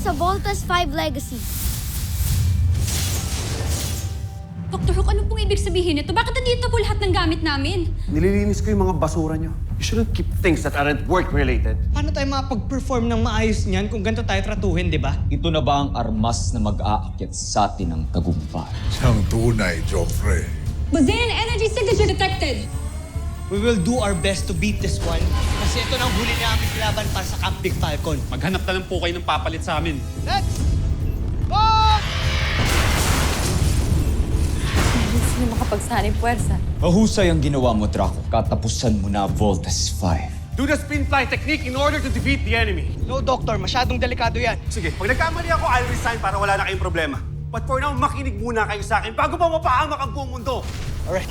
sa Voltas 5 Legacy. Dr. Hook, ano pong ibig sabihin nito? Bakit nandito po lahat ng gamit namin? Nililinis ko yung mga basura nyo. You shouldn't keep things that aren't work-related. Paano tayo makapag-perform ng maayos niyan kung ganito tayo tratuhin, di ba? Ito na ba ang armas na mag-aakyat sa atin ng tagumpay? Siyang tunay, Joffrey. Bazean energy signature detected! We will do our best to beat this one. Kasi ito nang huli namin laban para sa Camp Big Falcon. Maghanap na lang po kayo ng papalit sa amin. Let's go! Hindi mo makapagsanib puwersa. Mahusay ang ginawa mo, Draco. Katapusan mo na Voltas 5. Do the spin fly technique in order to defeat the enemy. No, Doctor. Masyadong delikado yan. Sige, pag nagkamali ako, I'll resign para wala na kayong problema. But for now, makinig muna kayo sa akin bago pa mapahamak ang buong mundo. Alright,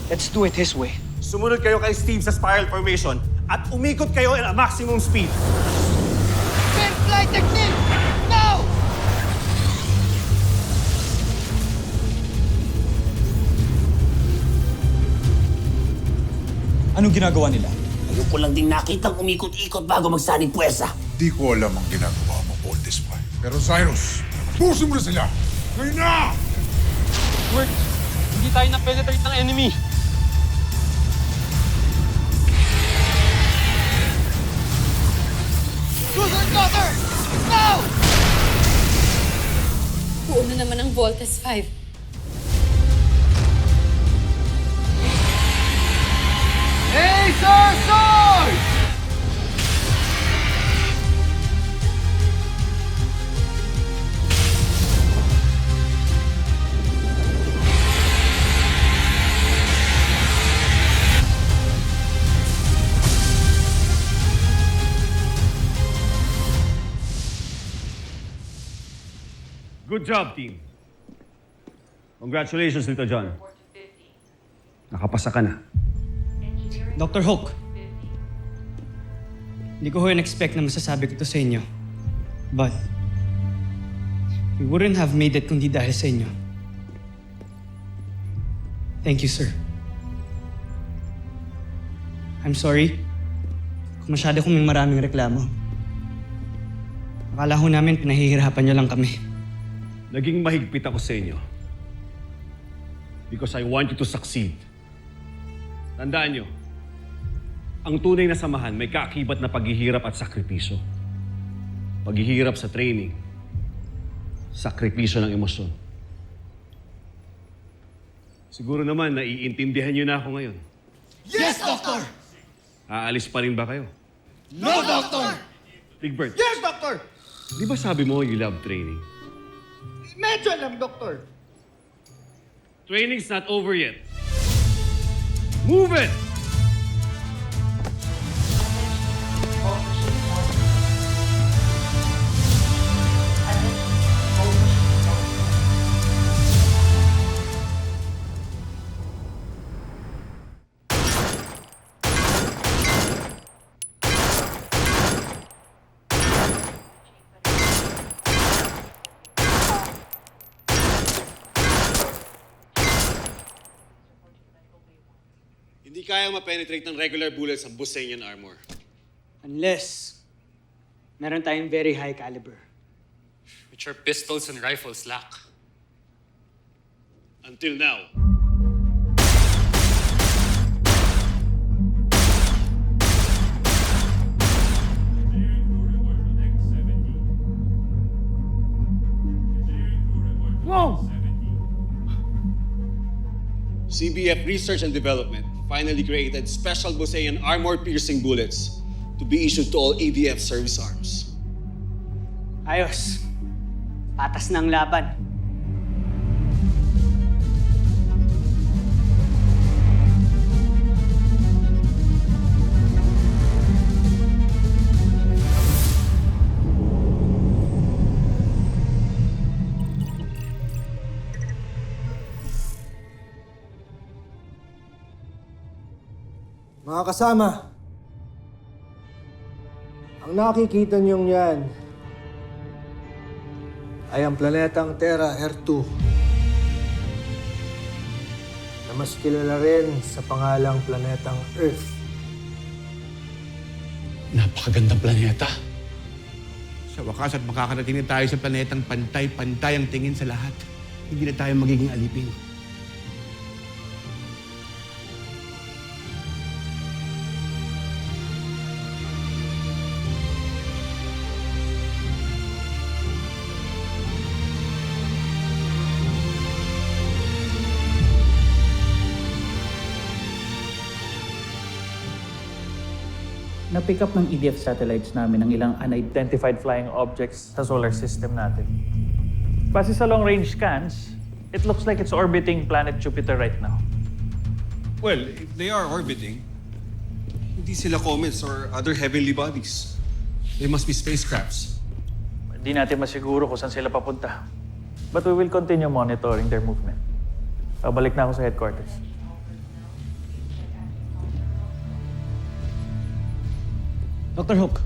let's do it his way. Sumunod kayo kay Steve sa spiral formation at umikot kayo at a maximum speed. Spin fly technique! Now! Anong ginagawa nila? Ngayon ko lang din nakitang umikot-ikot bago magsanib puwersa. Di ko alam ang ginagawa mo, Voltes 5. Pero Cyrus, pusin mo na sila! Ngayon na! Work! Hindi tayo na-penetrate ng enemy! Cruiser cutter! Now! Buo na naman ang Voltas 5. Acer Sword! Good job, team. Congratulations, Little John. Nakapasa ka na. Dr. Hook, hindi ko in-expect na masasabi ko to sa inyo. But, we wouldn't have made it kung di dahil sa inyo. Thank you, sir. I'm sorry kung masyado kaming maraming reklamo. Akala ho namin pinahihirapan niyo lang kami. Naging mahigpit ako sa inyo. Because I want you to succeed. Tandaan nyo, ang tunay na samahan may kaakibat na paghihirap at sakripisyo. Paghihirap sa training, sakripisyo ng emosyon. Siguro naman naiintindihan nyo na ako ngayon. Yes, Doctor! Aalis pa rin ba kayo? No, Doctor! Big Bird, Yes, Doctor! di ba sabi mo you love training? Medyo lang, Doctor. Training's not over yet. Move it! Hindi kaya ma-penetrate ng regular bullets ang Busanian armor. Unless, meron tayong very high caliber. Which our pistols and rifles lack. Until now. Whoa! CBF Research and Development finally created special Busanian armor-piercing bullets to be issued to all ADF service arms. Ayos. Patas ng laban. Mga kasama, ang nakikita niyong yan ay ang planetang Terra R2 na mas kilala rin sa pangalang planetang Earth. Napakagandang planeta. Sa wakas at makakarating na tayo sa planetang pantay-pantay ang tingin sa lahat. Hindi na tayo magiging alipin. Na-pick up ng EDF satellites namin ang ilang unidentified flying objects sa solar system natin. Base sa long-range scans, it looks like it's orbiting planet Jupiter right now. Well, if they are orbiting, hindi sila comets or other heavenly bodies. They must be spacecrafts. Hindi natin masiguro kung saan sila papunta. But we will continue monitoring their movement. Babalik na ako sa headquarters. Dr. Hook.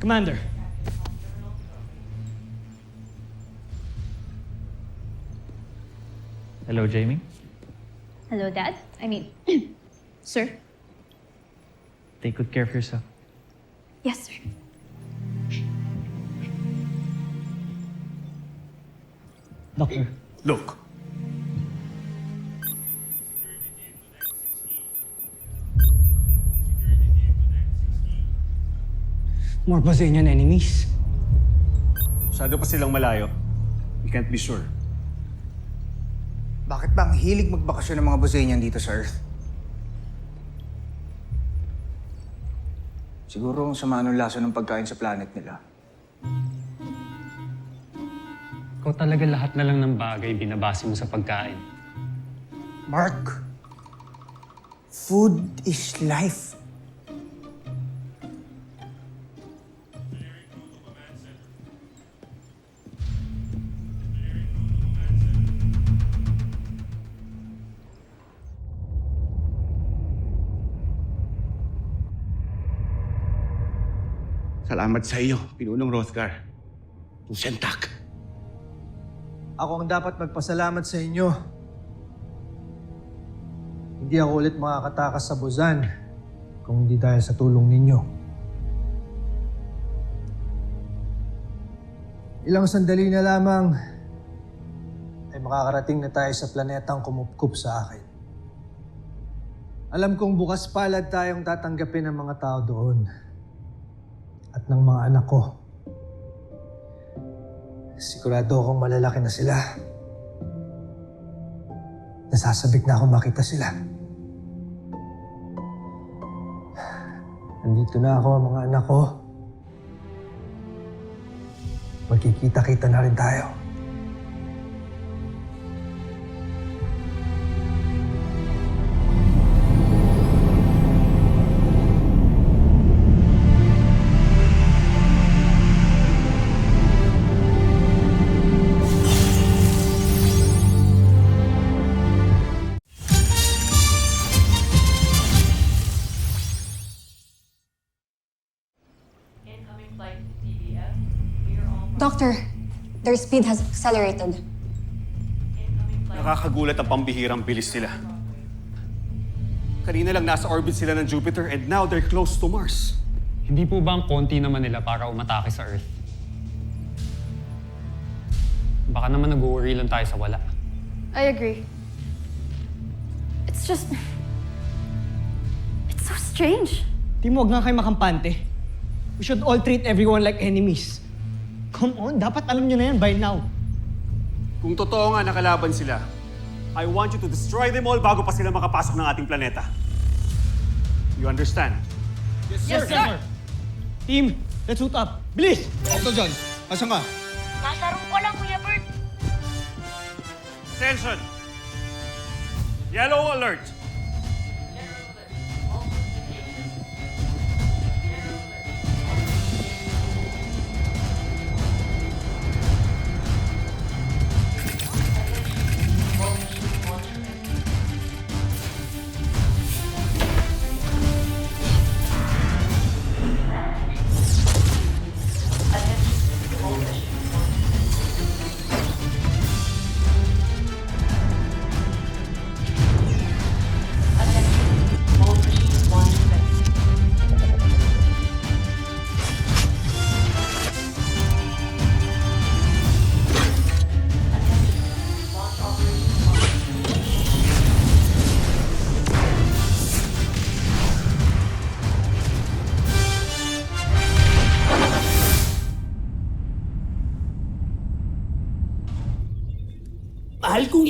Commander. Hello, Jamie. Hello, Dad. I mean, sir. Take good care of yourself. Yes, sir. Doctor. Look, More Brazilian enemies. Masyado pa silang malayo. We can't be sure. Bakit ba ang hilig magbakasyon ng mga Bosenian dito sa Earth? Siguro ang sama ng laso ng pagkain sa planet nila. Ikaw talaga lahat na lang ng bagay binabase mo sa pagkain. Mark, food is life. salamat sa iyo, Pinunong Hrothgar. Tusentak. Ako ang dapat magpasalamat sa inyo. Hindi ako ulit makakatakas sa Busan kung hindi dahil sa tulong ninyo. Ilang sandali na lamang ay makakarating na tayo sa planetang kumupkup sa akin. Alam kong bukas palad tayong tatanggapin ng mga tao doon at ng mga anak ko. Sigurado akong malalaki na sila. Nasasabik na akong makita sila. Nandito na ako, mga anak ko. Magkikita-kita na rin tayo. Doctor, their speed has accelerated. Nakakagulat ang pambihirang bilis nila. Kanina lang nasa orbit sila ng Jupiter and now they're close to Mars. Hindi po ba ang konti naman nila para umatake sa Earth? Baka naman nag-worry lang tayo sa wala. I agree. It's just... It's so strange. Di mo, wag nga kayo makampante. We should all treat everyone like enemies. Come on, dapat alam nyo na yan by now. Kung totoo nga nakalaban sila, I want you to destroy them all bago pa sila makapasok ng ating planeta. You understand? Yes, sir! Team, let's suit up. Bilis! Dr. John, asan ka? Nasa room ko lang, Kuya Bert. Attention! Yellow alert!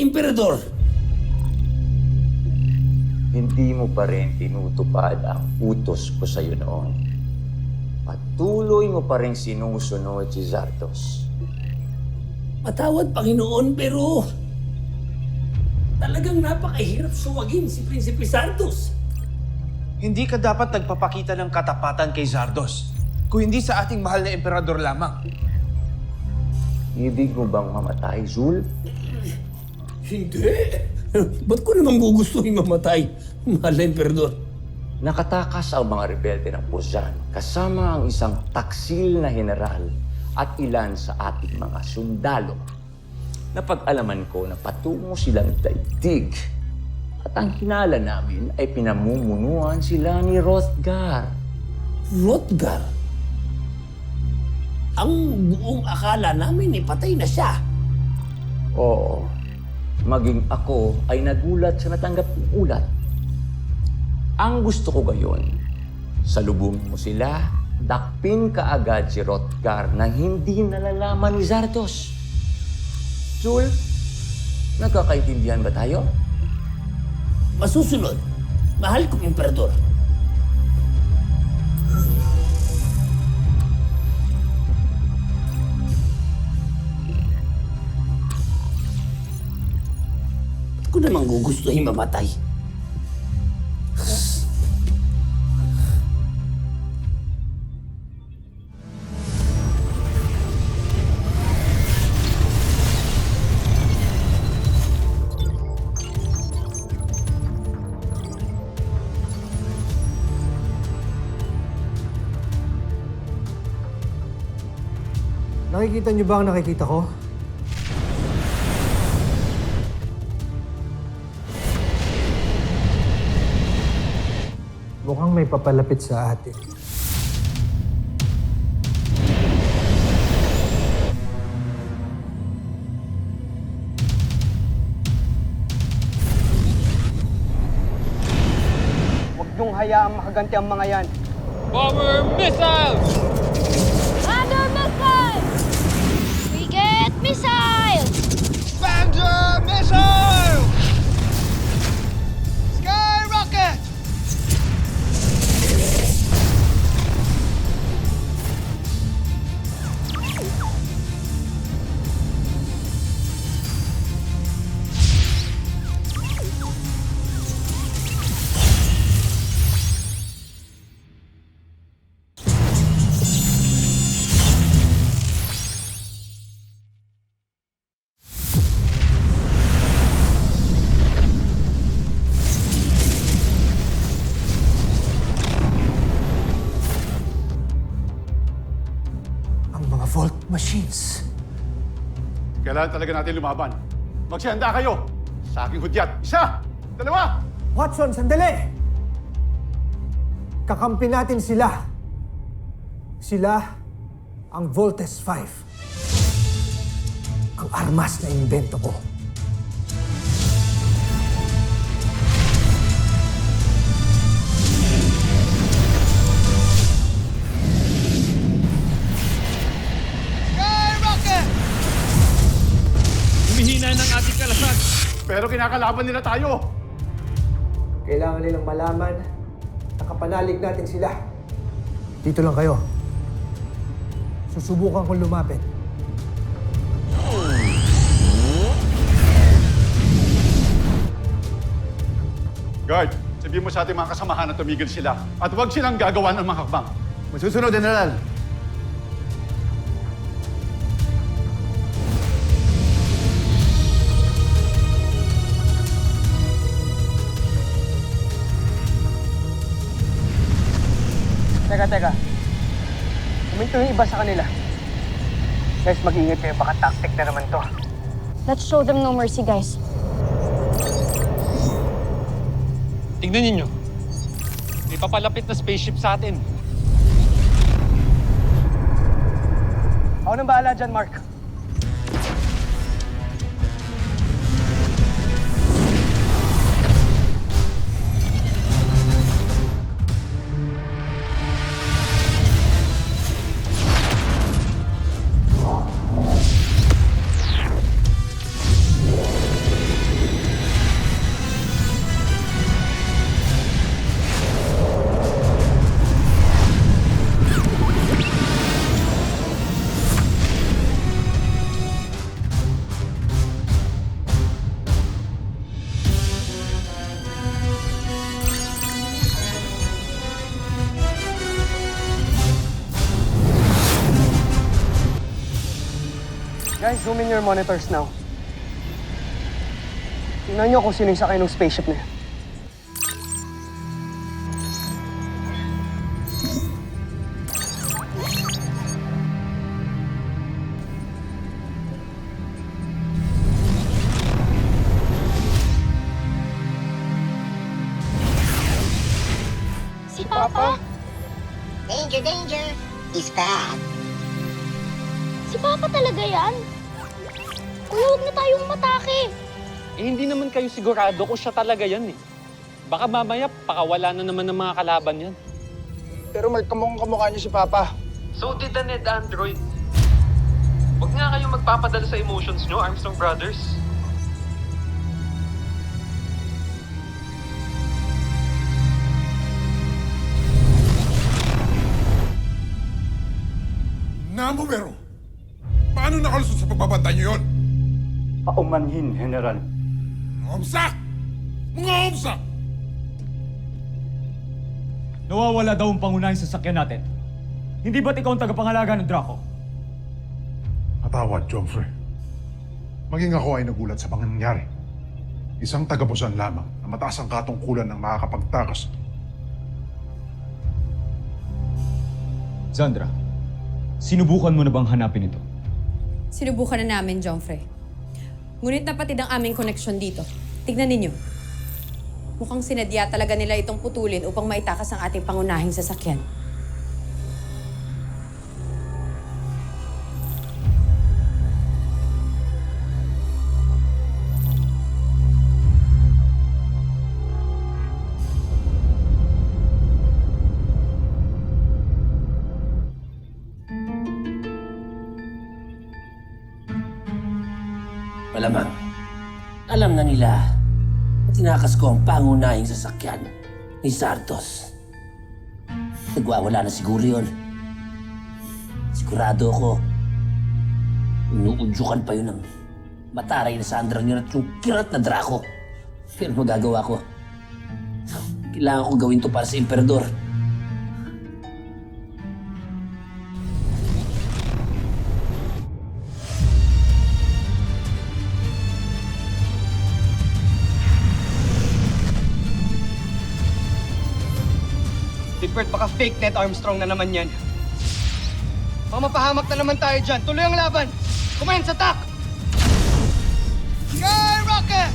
emperador. Hindi mo pa rin tinutupad ang utos ko sa'yo noon. Patuloy mo pa rin sinusunod si Zardos. Patawad, Panginoon, pero talagang napakahirap suwagin si Prinsipe Zardos. Hindi ka dapat nagpapakita ng katapatan kay Zardos, kung hindi sa ating mahal na emperador lamang. Ibig mo bang mamatay, Zul? Hindi. Ba't ko naman gugustuhin mamatay, mahal na emperador? Nakatakas ang mga rebelde ng Puzan kasama ang isang taksil na general at ilan sa ating mga sundalo. Napag-alaman ko na patungo silang daigdig at ang hinala namin ay pinamumunuan sila ni Hrothgar. Hrothgar? Ang buong akala namin ay patay na siya. Oo, maging ako ay nagulat sa natanggap kong ulat. Ang gusto ko gayon, salubungin mo sila, dakpin kaagad si Hrothgar na hindi nalalaman ni Zardos. Zul, nagkakaintindihan ba tayo? Masusunod, mahal kong emperador. Ba't ko naman gugustuhin mamatay? Nakikita niyo ba ang nakikita ko? Mukhang may papalapit sa atin. Huwag niyong hayaang makaganti ang mga yan. Bomber missile! Thunder missile! Frigate missile! Avenger missile! Sky rocket! Vault machines. Kailangan talaga natin lumaban. Magsihanda kayo. Sa aking hudyat. Isa! Dalawa! Watson, sandali! Kakampi natin sila. Sila ang Voltes 5. Ang armas na invento ko. Humihina ng ating kalasag. Pero kinakalaban nila tayo. Kailangan nilang malaman na kapanalig natin sila. Dito lang kayo. Susubukan kong lumapit. Guard, sabihin mo sa ating mga kasamahan na tumigil sila. At huwag silang gagawa ng mga hakbang. Masusunod, General. Teka. Kuminto yung iba sa kanila. Guys, mag-ingat kayo. Baka tactic na naman to. Let's show them no mercy, guys. Tingnan ninyo. May papalapit na spaceship sa atin. Ako nang bahala dyan, Mark. Guys, zoom in your monitors now. Tingnan nyo kung sino yung sakay ng spaceship na yan. Si Papa? Danger, danger! He's back! Si Papa talaga yan? Kuya, huwag na tayong matake. Eh, hindi naman kayo sigurado kung siya talaga yan eh. Baka mamaya, pakawala na naman ng mga kalaban yan. Pero may kamukha niya si Papa. So did the Ned Android. Huwag nga kayong magpapadala sa emotions nyo, Armstrong Brothers. Namumero! Paano nakalusot sa pagbabantay niyo yun? Paumanhin, General. Omsa! Mga omsa! Nawawala daw ang pangunahing sasakyan natin. Hindi ba't ikaw ang tagapangalaga ng Draco? Patawad, Joffrey. Maging ako ay nagulat sa pangyayari. Isang tagapusan lamang na mataas ang katungkulan ng makakapagtakas. Zandra, sinubukan mo na bang hanapin ito? Sinubukan na namin, Joffrey. Ngunit napatid ang aming koneksyon dito. Tignan ninyo. Mukhang sinadya talaga nila itong putulin upang maitakas ang ating pangunahing sasakyan. Malamang, alam na nila na tinakas ko ang pangunahing sasakyan ni Zardos. Nagwawala na siguro yun. Sigurado ako, inuudyukan pa yun ng mataray na Sandrang yun at yung kirat na Draco. Pero magagawa ko. Kailangan ko gawin to para sa Emperador. Bert, baka fake Ned Armstrong na naman yan. Mamapahamak na naman tayo dyan. Tuloy ang laban. Commence attack! Skyrocket!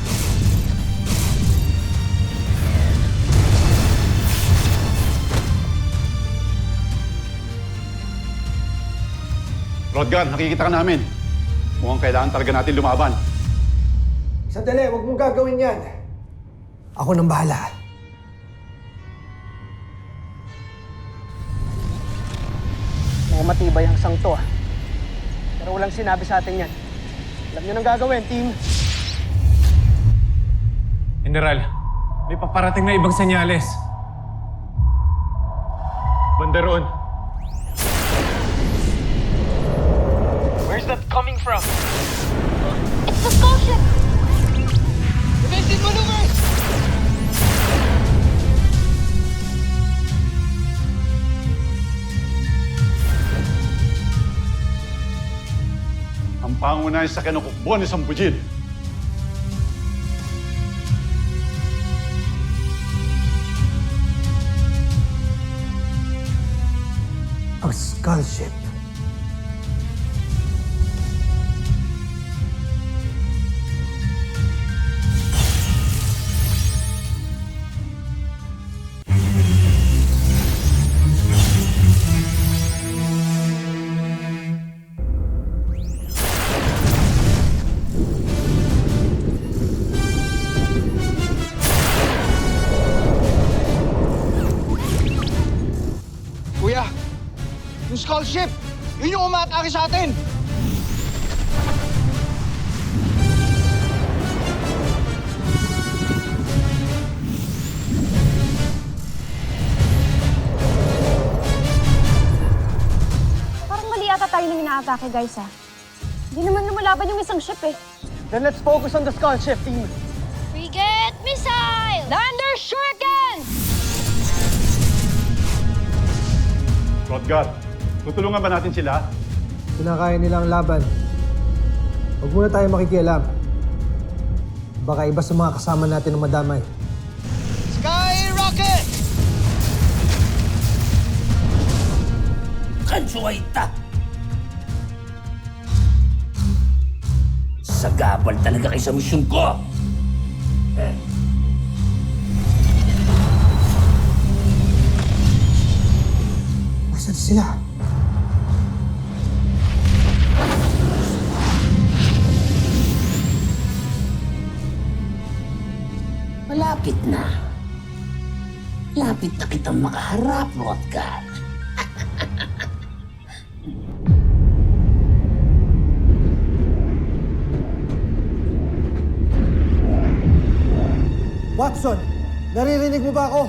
Rodgan, nakikita ka namin. Mukhang kailangan talaga natin lumaban. Sandali, huwag mong gagawin yan. Ako nang bahala. Mga matibay ang sangto ah. Pero walang sinabi sa atin yan. Alam nyo nang gagawin, team. General, may paparating na ibang senyales. Banderon. Where's that coming from? It's the skull ship! Evasive maneuvers! Ang pangunahing sa kinukukbo ni Sambujid. Ang skull ship. Kuya, yung skull ship, yun yung umaatake sa atin. Parang mali ata tayo nang inaatake, guys, ha? Hindi naman lumalaban yung isang ship, eh. Then let's focus on the skull ship, team. Frigate missile! Lander Shuriken! Rodgan, tutulungan ba natin sila? Kinakaya nilang laban. Huwag muna tayo makikialam. Baka iba sa mga kasama natin ang madamay. Skyrocket! Kansuwaita! Sagabal talaga kayo sa misyon ko! Nasaan sila? Malapit na. Lapit na kitang makaharap, Rodgar. Watson! Naririnig mo ba ako?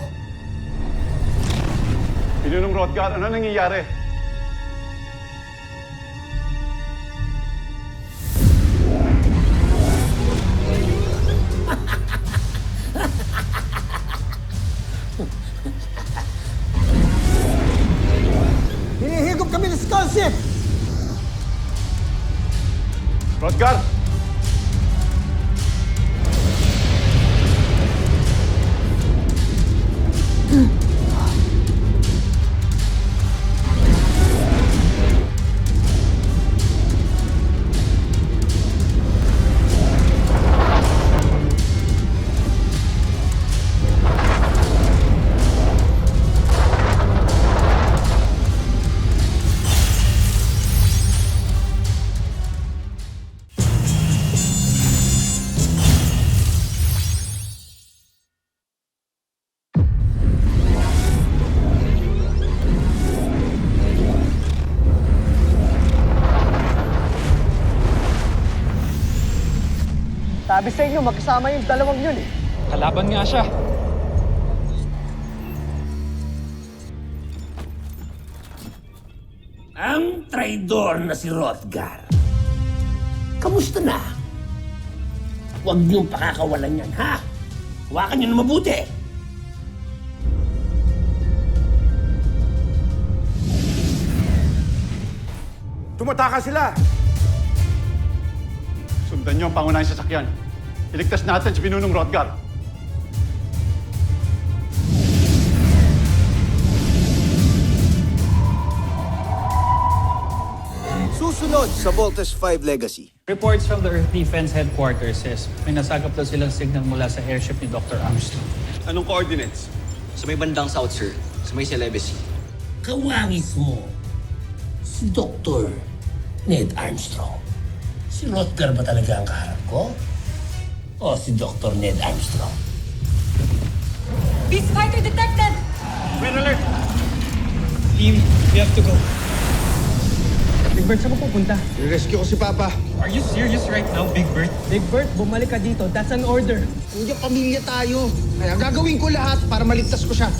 Pinunong Rodgar, ano nangyayari? Hinihigop kami ng skull ship! Rodgar! Sabi sa inyo, magkasama yung dalawang yun eh. Kalaban nga siya. Ang traidor na si Rodgar. Kamusta na? Huwag niyong pakakawalan yan, ha? Hawakan niyo na mabuti. Tumataka sila! Sundan niyo ang pangunahing sasakyan. Iligtas natin si Pinunong Rodgar. Susunod sa Voltes 5 Legacy. Reports from the Earth Defense Headquarters says may nasagap daw silang signal mula sa airship ni Dr. Armstrong. Anong coordinates? Sa may bandang south, sir. Sa may Celebes. Kawangis mo. Si Dr. Ned Armstrong. Si Rodgar ba talaga ang kaharap ko? O si Dr. Ned Armstrong? Beast fighter detected! Red alert! Team, we have to go. Big Bird, saan ka pupunta? I-rescue ko si Papa. Are you serious right now, Big Bird? Big Bird, bumalik ka dito. That's an order. Kuya, pamilya tayo. Kaya gagawin ko lahat para maligtas ko siya.